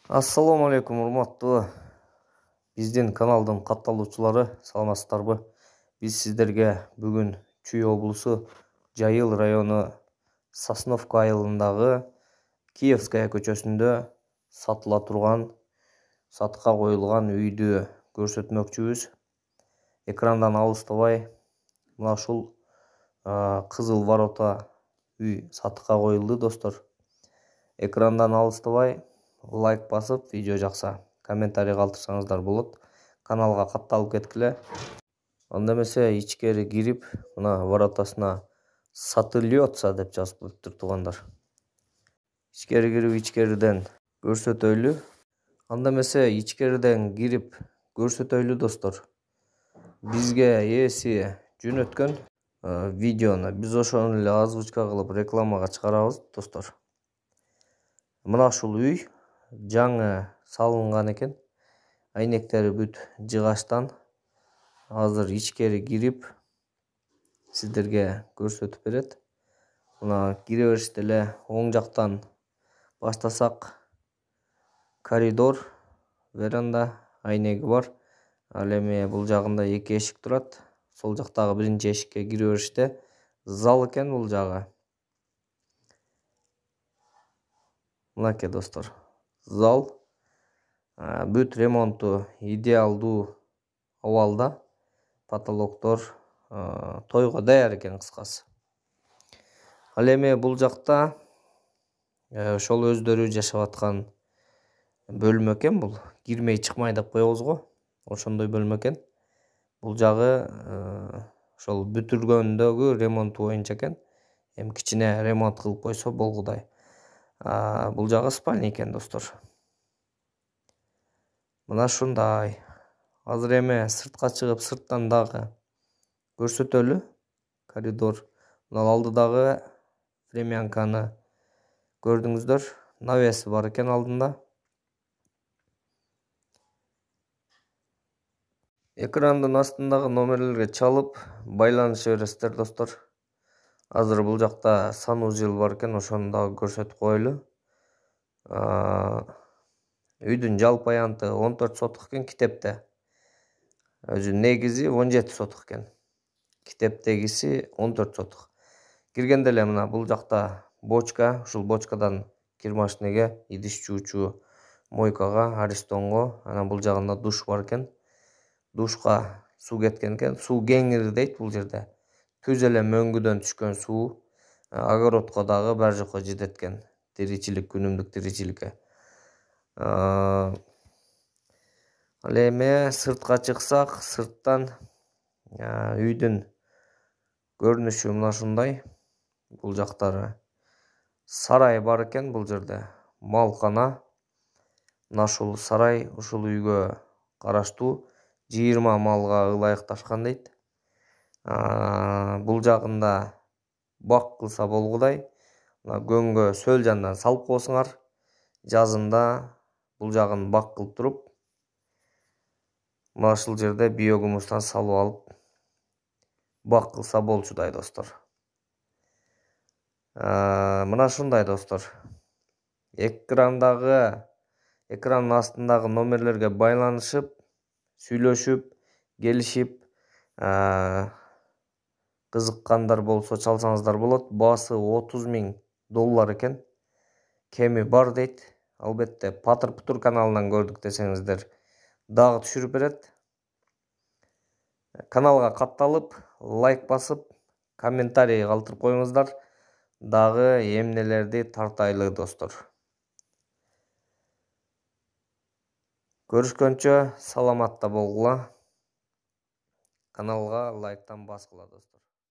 Ассаламу алейкум, урматтуу биздин каналдын катталуучулары, саламатсыздарбы? Биз сиздерге бүгүн Чүй облусу Жайыл району Сосновка айылындагы Киевская көчөсүндө сатыла турган, сатыкка коюлган үйдү көрсөтмөкчүбүз. Экрандан алыстабай, мына ушул кызыл ворота үй сатыкка коюлду, достор. Экрандан алыстабай, лайк басып, видео жакса комментарий калтырсаңыздар болот. Каналга катталып кеткиле. Анда эмесе ичкери кирип, мына воротасына сатылётся деп жазып коюптур туугандар. Ичкери кирип, ичкериден көрсөтөйлү. Анда эмесе ичкериден кирип көрсөтөйлү, достор. Бизге ээси жөнөткөн видеону биз ошону эле озвучка кылып рекламага чыгарабыз, достор. Мына ушул үй жаңы салынган экен. Айнектери бүт жыгачтан. Азыр ичкери кирип сиздерге көрсөтүп берет. Мына кире бериште эле оң жактан баштасак, коридор, веранда, айнеги бар. Ал эми бул жагында 2 эшик турат. Сол жактагы биринчи эшикке кире бериште зал экен бул жагы. Мынакей, достор, зал. Бүт ремонту идеалдуу абалда. Потолоктор тойго даяр экен, кыскасы. Ал эми бул жакта ошол өздөрү жашап аткан бөлмө экен бул. Кирмей чыкмай деп коебуз го. Ошондой бөлмө экен. Бул жагы ошол бүтүргөндөгү ремонту боюнча экен. Эми кичине ремонт кылып койсо болгудай. Бул жагы спальня экен, достор. Мына ушундай. Азыр эми сыртка чыгып, сырттан дагы көрсөтөлү. Коридор. Мына алдыдагы премиянканы көрдүңүздөр. Навеси бар экен алдында. Экрандын астындагы номерлерге чалып байланыша бересиздер, достор. Азыр бул жакта санузел бар экен, ошону дагы көрсөтүп коелу. Үйдүн жалпы аянты 14 сотук экен китепте. Өзү негизи 17 сотук экен. Китептегиси 14 сотук. Киргенде эле мына бул жакта бочка, ушул бочкадан кир машинеге, идиш жуучу мойкага, аристонго, анан бул жагында душ бар экен. Душка суу кеткен экен. Суу кеңири дейт бул жерде. Түз эле мөңгүдөн түшкөн суу огородко дагы бар жокко жетет экен. Тиричилик, күнүмдүк тиричиликке. Ал эми сыртка чыксак, сырттан үйдүн көрүнүшү мына ушундай. Бул жактары сарай бар экен бул жерде. Малкана. Мына ушул сарай ушул үйгө караштуу. 20 малга ылайыкташкан дейт. Бул жагында бак кылса болгудай. Мына көңгө сөл жандан салып койсуңар. Жазында бул жагын бак кылып туруп, мына ушул жерде биогумустан салып алып бак кылса болчудай, достор. Мына ушундай, достор. Экрандын астындагы номерлерге байланышып, сүйлөшүп, келишип, кызыккандар болсо чалсаңыздар болот. Баасы $30.000 экен. Кеми бар дейт. Албетте, Патыр Путур каналынан көрдүк десеңиздер, дагы түшүрүп берет. Каналга катталып, лайк басып, комментарий калтырып коюңуздар. Дагы эмнелерди тартайлы, достор. Көрүшкөнчө саламатта болгула. Каналга лайктан баскыла, достор.